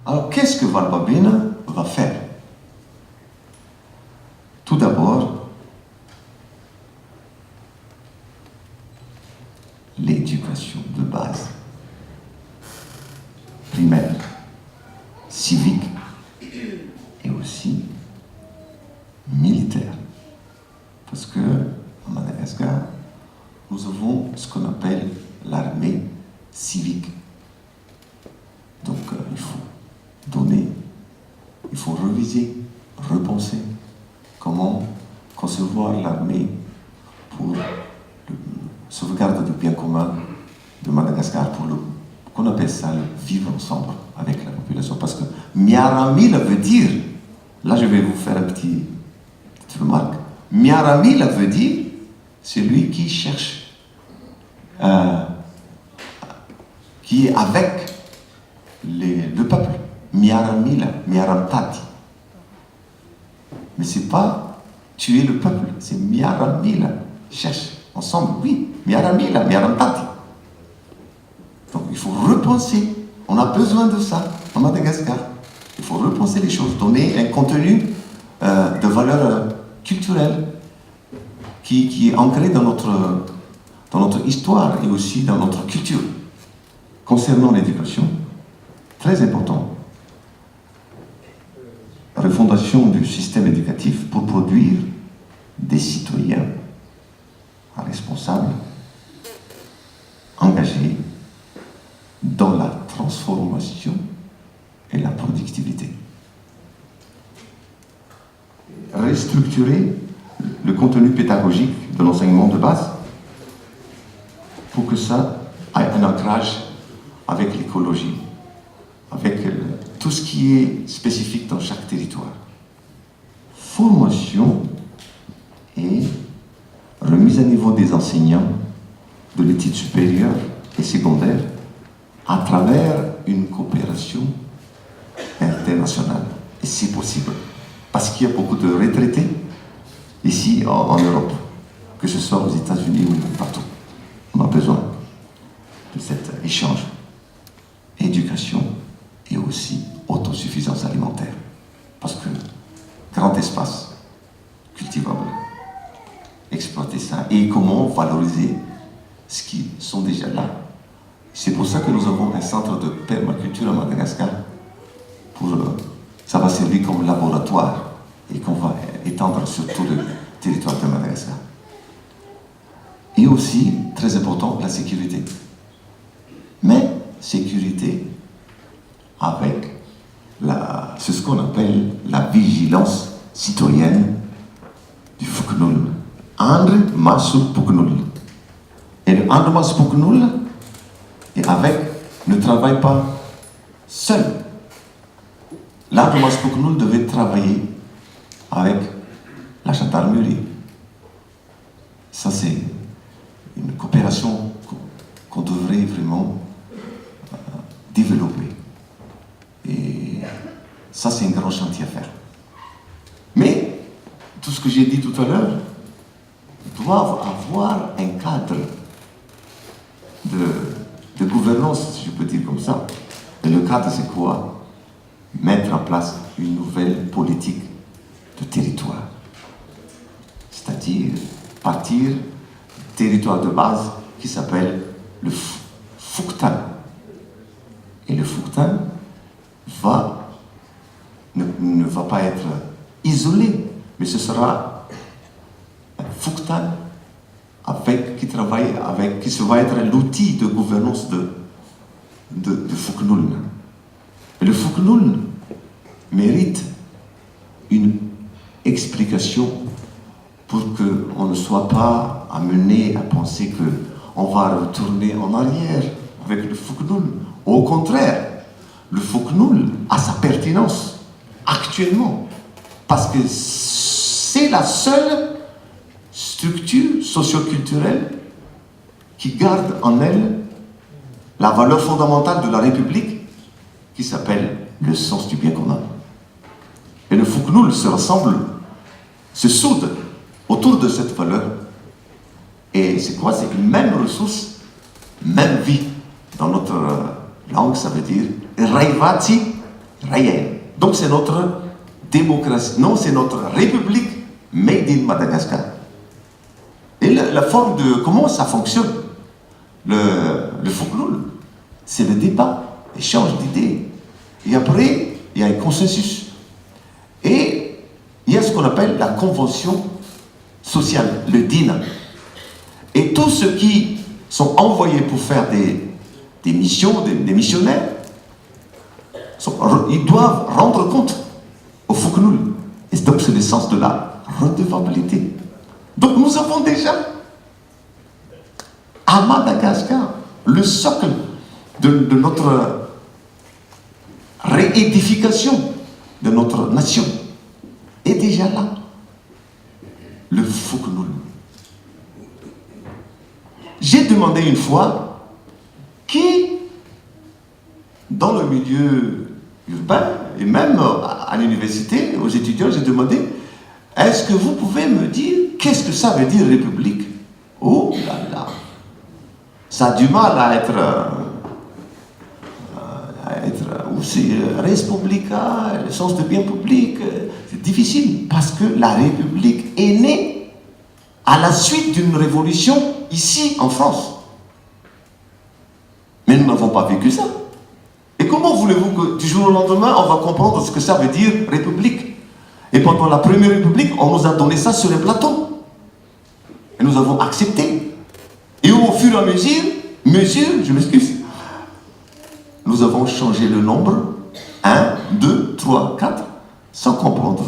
Alors, qu'est-ce que Valbabina va faire? Tout d'abord, l'éducation de base, primaire, civique et aussi militaire. Parce que, à Madagascar, nous avons ce qu'on appelle l'armée civique. Donc, il faut donner, il faut réviser, repenser comment concevoir l'armée pour le sauvegarde du bien commun de Madagascar, pour qu'on appelle ça le vivre ensemble avec la population. Parce que Miaramila veut dire, là je vais vous faire une petite remarque, Miaramila veut dire celui qui cherche, qui est avec le peuple. Miaramila, Miaramtati. Mais c'est pas tuer le peuple, c'est Miaramila. Cherche ensemble, oui, Miaramila, Miaramtati. Donc il faut repenser. On a besoin de ça à Madagascar. Il faut repenser les choses, donner un contenu de valeur culturelle qui est ancré dans notre histoire et aussi dans notre culture. Concernant l'éducation, très important, refondation du système éducatif pour produire des citoyens responsables, engagés dans la transformation et la productivité. Restructurer le contenu pédagogique de l'enseignement de base pour que ça ait un ancrage avec l'écologie, avec tout ce qui est spécifique dans chaque territoire. Formation et remise à niveau des enseignants de l'étude supérieure et secondaire à travers une coopération internationale. Et c'est possible, parce qu'il y a beaucoup de retraités ici en Europe, que ce soit aux États-Unis ou partout. On a besoin de cet échange, éducation et aussi autosuffisance alimentaire. Parce que grand espace cultivable, exploiter ça et comment valoriser ce qui sont déjà là. C'est pour ça que nous avons un centre de permaculture à Madagascar. Ça va servir comme laboratoire et qu'on va étendre sur tout le territoire de Madagascar. Et aussi, très important, la sécurité. Mais sécurité avec c'est ce qu'on appelle la vigilance citoyenne du Fuknul. Andre Masu Puknul. Et le Andre Masu Puknul ne travaille pas seul. L'Andre Masu Puknul devait travailler avec la gendarmerie. Ça, c'est une coopération qu'on devrait vraiment développer. Et ça, c'est un grand chantier à faire. Mais, tout ce que j'ai dit tout à l'heure, doivent avoir un cadre de gouvernance, si je peux dire comme ça. Et le cadre, c'est quoi? Mettre en place une nouvelle politique de territoire. C'est-à-dire partir du territoire de base qui s'appelle le Fuktan. Et le Fuktan ne va pas être isolé, mais ce sera un Fuktan qui va être l'outil de gouvernance de Fuknul. Et le Fuknul mérite une explication pour qu'on ne soit pas amené à penser qu'on va retourner en arrière avec le Fuknul. Au contraire, le Fuknul a sa pertinence actuellement parce que c'est la seule structure socio-culturelle qui garde en elle la valeur fondamentale de la République qui s'appelle le sens du bien commun. Et le Fuknul se soude autour de cette valeur. Et c'est quoi? C'est une même ressource, même vie. Dans notre langue, ça veut dire Raivati Rien. Donc c'est notre démocratie. Non, c'est notre république made in Madagascar. Et la forme de... Comment ça fonctionne? Le folklore, c'est le débat, l'échange d'idées. Et après, il y a un consensus. Et il y a ce qu'on appelle la convention sociale, le DINA. Et tous ceux qui sont envoyés pour faire des missions, des missionnaires, ils doivent rendre compte au Fuknul. Et donc c'est le sens de la redevabilité. Donc nous avons déjà à Madagascar le socle de notre réédification de notre nation est déjà là. Le Fuknul. J'ai demandé une fois qui, dans le milieu urbain et même à l'université, aux étudiants, j'ai demandé, est-ce que vous pouvez me dire qu'est-ce que ça veut dire république? Oh là là, ça a du mal à être aussi respublica, le sens de bien public, c'est difficile parce que la République est née à la suite d'une révolution ici en France. Mais nous n'avons pas vécu ça. Et comment voulez-vous que du jour au lendemain, on va comprendre ce que ça veut dire République? Et pendant la Première République, on nous a donné ça sur les plateaux. Et nous avons accepté. Et au fur et à mesure, je m'excuse, nous avons changé le nombre 1, 2, 3, 4, sans comprendre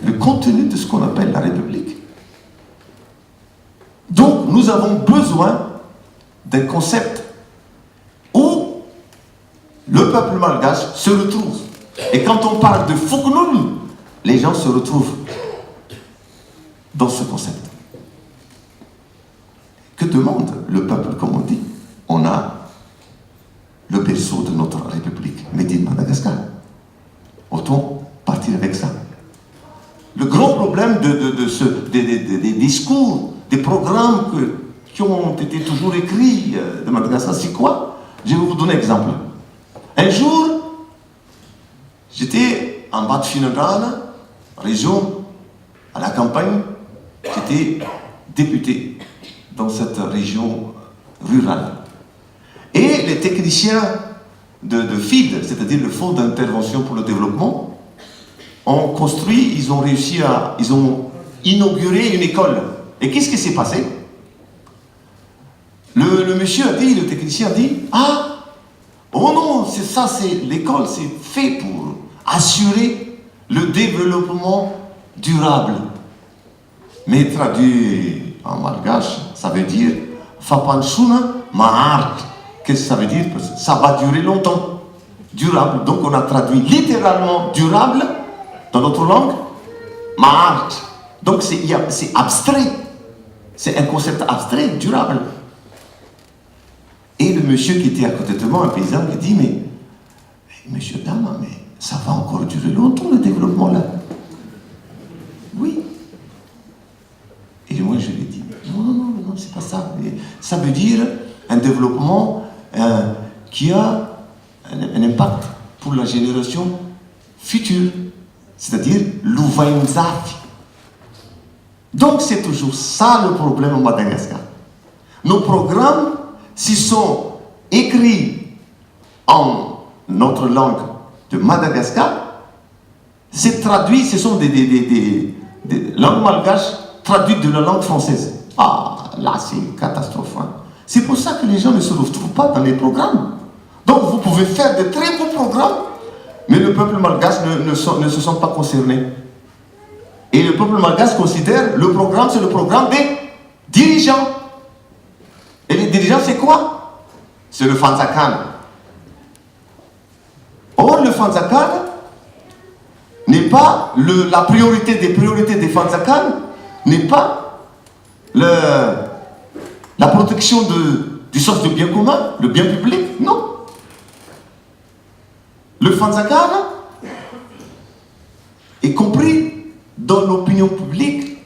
le contenu de ce qu'on appelle la République. Donc, nous avons besoin d'un concept où le peuple malgache se retrouve. Et quand on parle de Fuknul, les gens se retrouvent dans ce concept. Que demande le peuple, comme on dit? On a le berceau de notre République, Made in Madagascar. Autant partir avec ça. Le grand problème des discours, des programmes qui ont été toujours écrits de Madagascar, c'est quoi? Je vais vous donner un exemple. Un jour, j'étais en bas de Finodane, région, à la campagne, j'étais député dans cette région rurale. Et les techniciens de FID, c'est-à-dire le Fonds d'intervention pour le développement, ont construit, ils ont inauguré une école. Et qu'est-ce qui s'est passé? Le monsieur a dit, le technicien a dit, ah, oh non, c'est ça, c'est l'école, c'est fait pour assurer le développement durable. Mais traduit en malgache, ça veut dire Fapanchuna Mahart. Qu'est-ce que ça veut dire? Ça va durer longtemps. Durable. Donc on a traduit littéralement durable dans notre langue, Mahart. Donc c'est abstrait. C'est un concept abstrait, durable. Et le monsieur qui était à côté de moi, un paysan, il dit, mais monsieur Dama, mais ça va encore durer longtemps le développement là? Oui. Et moi je lui ai dit, non, c'est pas ça. Ça veut dire un développement qui a un impact pour la génération future, c'est-à-dire l'Ouvainzafi. Donc c'est toujours ça le problème au Madagascar. Nos programmes, s'ils sont écrits en notre langue de Madagascar, c'est traduit, ce sont des langues malgaches traduites de la langue française. Ah, là c'est une catastrophe. Hein. C'est pour ça que les gens ne se retrouvent pas dans les programmes. Donc vous pouvez faire de très beaux programmes, mais le peuple malgache ne se sent pas concerné. Et le peuple malgache considère le programme, c'est le programme des dirigeants. Et les dirigeants, c'est quoi? C'est le Fanzakan. Or, le Fanzakan n'est pas la priorité des Fanzakan, n'est pas la protection du sens du bien commun, le bien public, non. Le Fanzakan est compris dans l'opinion publique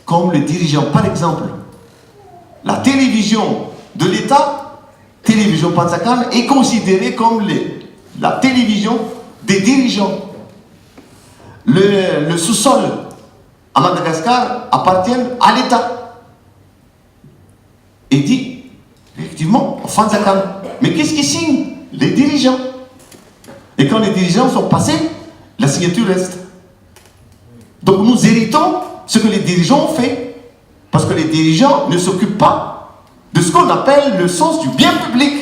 comme les dirigeants. Par exemple, la télévision de l'État, télévision Fanzakan, est considérée comme la télévision des dirigeants. Le sous-sol à Madagascar appartient à l'État. Et dit, effectivement, enfin Zakam. Mais qu'est-ce qu'ils signent? Les dirigeants. Et quand les dirigeants sont passés, la signature reste. Donc nous héritons ce que les dirigeants ont fait. Parce que les dirigeants ne s'occupent pas de ce qu'on appelle le sens du bien public.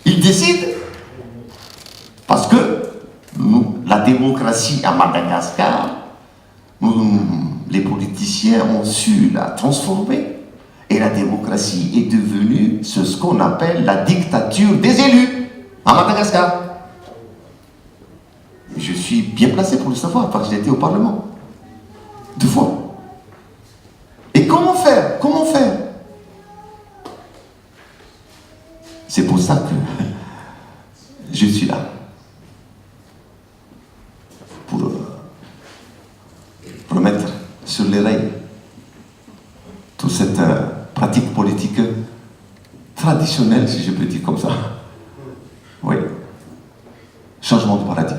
Ils décident parce que nous, la démocratie à Madagascar, les politiciens ont su la transformer. Et la démocratie est devenue ce qu'on appelle la dictature des élus à Madagascar. Je suis bien placé pour le savoir parce que j'ai été au Parlement 2 fois. Et comment faire? Comment faire? C'est pour ça que je suis là. Pour remettre sur les rails toute cette pratique politique traditionnelle, si je peux dire comme ça. Oui. Changement de paradigme.